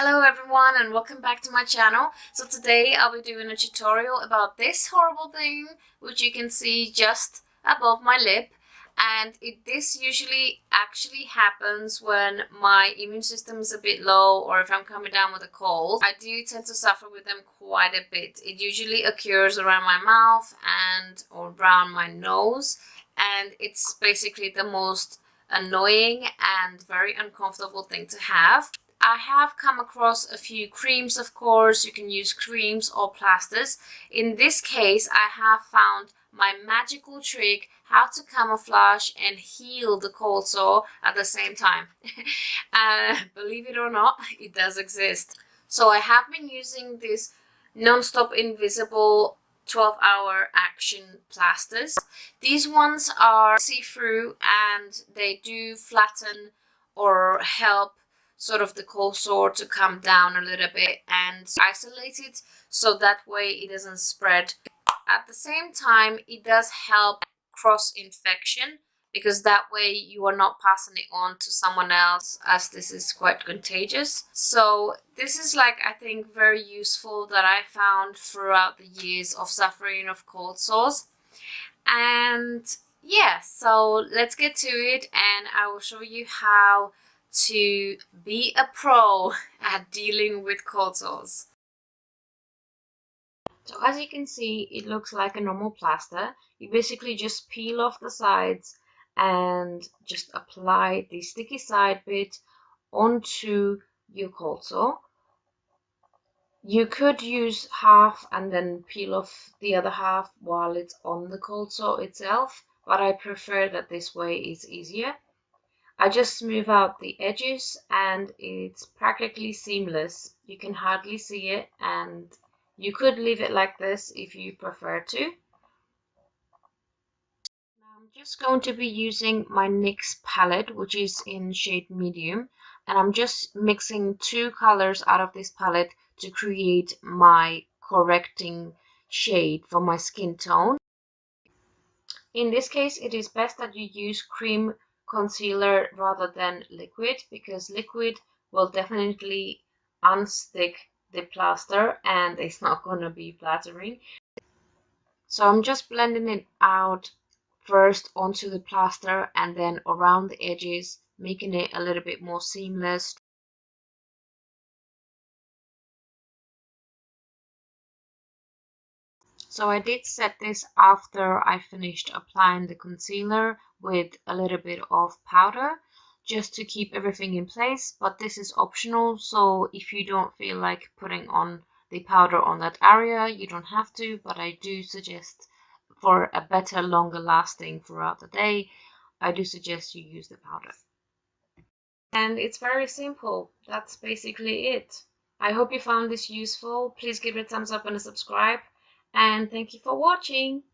Hello everyone and welcome back to my channel. So today I'll be doing a tutorial about this horrible thing which you can see just above my lip, and this usually actually happens when my immune system is a bit low or if I'm coming down with a cold. I do tend to suffer with them quite a bit. It usually occurs around my mouth or around my nose, and it's basically the most annoying and very uncomfortable thing to have. I have come across a few creams, of course. You can use creams or plasters. In this case, I have found my magical trick how to camouflage and heal the cold sore at the same time. Believe it or not, it does exist. So I have been using this non-stop invisible 12-hour action plasters. These ones are see-through and they do flatten or help sort of the cold sore to come down a little bit and isolate it so that way it doesn't spread. At the same time, it does help cross infection because that way you are not passing it on to someone else, as this is quite contagious. So this is I think very useful that I found throughout the years of suffering of cold sores. And yeah, so let's get to it and I will show you how to be a pro at dealing with cold sores. So as you can see, it looks like a normal plaster. You basically just peel off the sides and just apply the sticky side bit onto your cold sore. You could use half and then peel off the other half while it's on the cold sore itself, but I prefer that this way is easier. I just smooth out the edges and it's practically seamless. You can hardly see it, and you could leave it like this if you prefer to. Now I'm just going to be using my NYX palette, which is in shade medium, and I'm just mixing two colors out of this palette to create my correcting shade for my skin tone. In this case, it is best that you use cream concealer rather than liquid, because liquid will definitely unstick the plaster and it's not going to be flattering. So I'm just blending it out first onto the plaster and then around the edges, making it a little bit more seamless. So I did set this after I finished applying the concealer with a little bit of powder, just to keep everything in place, but this is optional, so if you don't feel like putting on the powder on that area, you don't have to, but I do suggest, for a better, longer lasting throughout the day, I do suggest you use the powder. And it's very simple. That's basically it. I hope you found this useful. Please give it a thumbs up and a subscribe. And thank you for watching.